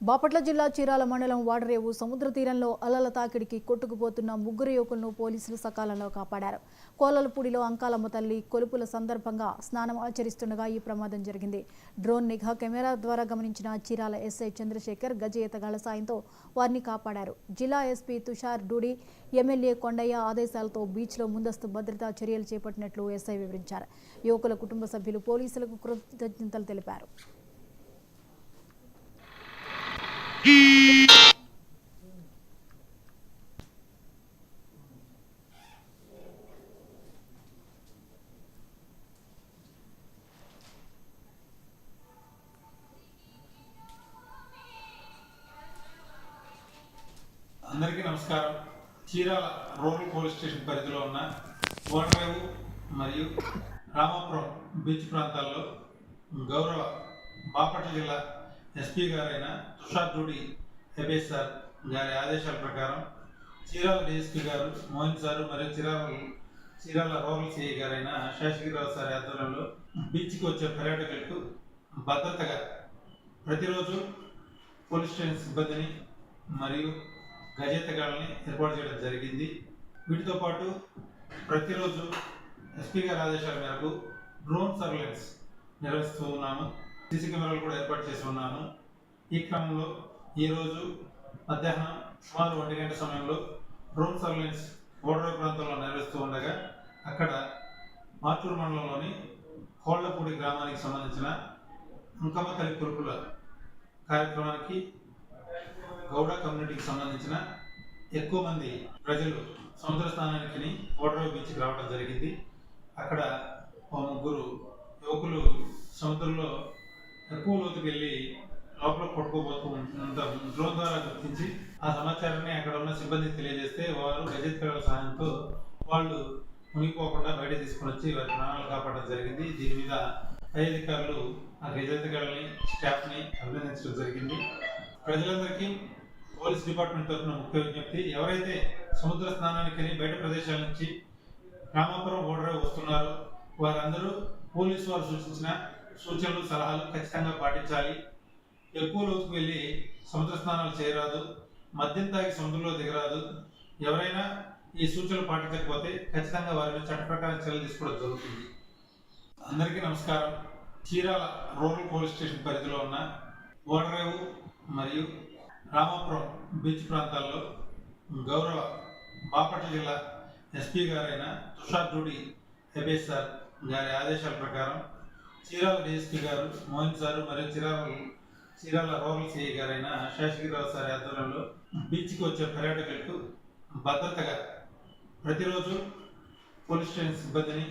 బాపట్ల జిల్లా చీరాల మండలం వాడరేవు సముద్ర తీరంలో అలల తాకిడికి కొట్టుకుపోతున్న ముగ్గురు యువకులను పోలీసులు సకాలంలో కాపాడారు. కోలలపూడిలో అంకాలమ్మ తల్లి కొలుపుల సందర్భంగా స్నానం ఆచరిస్తుండగా ఈ ప్రమాదం జరిగింది. డ్రోన్ నిఘా కెమెరా ద్వారా గమనించిన చీరాల ఎస్ఐ చంద్రశేఖర్ గజ ఈతగాళ్ల సాయంతో వారిని కాపాడారు. జిల్లా ఎస్పీ తుషార్ డూడి ఎమ్మెల్యే కొండయ్య ఆదేశాలతో బీచ్లో ముందస్తు భద్రతా చర్యలు చేపట్టినట్లు ఎస్ఐ వివరించారు. యువకుల కుటుంబ సభ్యులు పోలీసులకు కృతజ్ఞతలు తెలిపారు. అందరికీ నమస్కారం. చీరాల రూరల్ పోలీస్ స్టేషన్ పరిధిలో ఉన్న వాడరేవు మరియు రామాపురం బీచ్ ప్రాంతాల్లో గౌరవ బాపట్ల జిల్లా ఎస్పీ గారైన తుషార్ డూడి హెబేస్ సార్ గారి ఆదేశాల ప్రకారం చీరాల డిఎస్పీ గారు మోహన్ సారు మరియు చీరాల రూరల్ సిఐ గారైన శేషగిరిరావు సార్ ఆధ్వర్యంలో బీచ్కి వచ్చే పర్యాటకులకు భద్రతగా ప్రతిరోజు పోలీస్ స్టేషన్ సిబ్బందిని మరియు గజేతగాళ్ళని ఏర్పాటు చేయడం జరిగింది. వీటితో పాటు ప్రతిరోజు ఎస్పీ గారి ఆదేశాల మేరకు డ్రోన్ సర్వేలెన్స్ నిర్వహిస్తూ ఉన్నాము. సీసీ కెమెరాలు కూడా ఏర్పాటు చేసి ఉన్నాను. ఈ క్రమంలో ఈరోజు మధ్యాహ్నం సుమారు 1 గంట సమయంలో డ్రోన్ సర్వేలెన్స్ ఓడరేవు ప్రాంతంలో నిర్వహిస్తూ ఉండగా అక్కడ మాచూరు మండలంలోని కోళ్లపూడి గ్రామానికి సంబంధించిన అంకమ్మ తల్లి కొలుపుల కార్యక్రమానికి గౌడ కమ్యూనిటీకి సంబంధించిన ఎక్కువ మంది ప్రజలు సముద్ర స్నానానికి ఓడరేవు బీచ్కి రావడం జరిగింది. అక్కడ ముగ్గురు యువకులు సముద్రంలో ఎక్కువ లోతుకి వెళ్ళి లోపల కొట్టుకోబోతూ డ్రోన్ ద్వారా గుర్తించి ఆ సమాచారాన్ని అక్కడ ఉన్న సిబ్బందికి తెలియజేస్తే వారు గజెత్కాల సహాయంతో వాళ్ళు మునిగిపోకుండా బయట తీసుకుని వచ్చి వారి ప్రాణాలు కాపాడడం జరిగింది. దీని మీద పై అధికారులు ఆ గజెత్కాలని స్టాఫ్ని అభినందించడం జరిగింది. ప్రజలందరికీ పోలీస్ డిపార్ట్మెంట్ తరఫున ముఖ్య విజ్ఞప్తి, ఎవరైతే సముద్ర స్నానానికి బయట ప్రదేశాల నుంచి రామాపురం ఓడరేవు వస్తున్నారో వారందరూ పోలీసు వారు సూచించిన సూచనలు సలహాలు ఖచ్చితంగా పాటించాలి. ఎక్కువ లోతుకు వెళ్ళి సముద్ర స్నానాలు చేయరాదు, మద్యం తాగి సముద్రంలో దిగరాదు. ఎవరైనా ఈ సూచనలు పాటించకపోతే ఖచ్చితంగా వారిని చట్ట ప్రకారం చర్యలు తీసుకోవడం జరుగుతుంది. అందరికీ నమస్కారం. చీరాల రూరల్ పోలీస్ స్టేషన్ పరిధిలో ఉన్న వాడరేవు మరియు రామాపురం బీచ్ ప్రాంతాల్లో గౌరవ బాపట్ల జిల్లా ఎస్పీ గారైన తుషార్ డూడి హెబేస్ సార్ గారి ఆదేశాల ప్రకారం చీరాల డిఎస్పీ గారు మోహన్ సారు మరియు చీరాల రూరల్ సిఐ గారైన శేషగిరిరావు సార్ ఆధ్వర్యంలో బీచ్కి వచ్చే పర్యాటకులకు భద్రతగా ప్రతిరోజు పోలీస్ స్టేషన్ సిబ్బందిని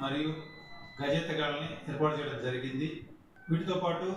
మరియు గజేతగాళ్ళని ఏర్పాటు చేయడం జరిగింది. వీటితో పాటు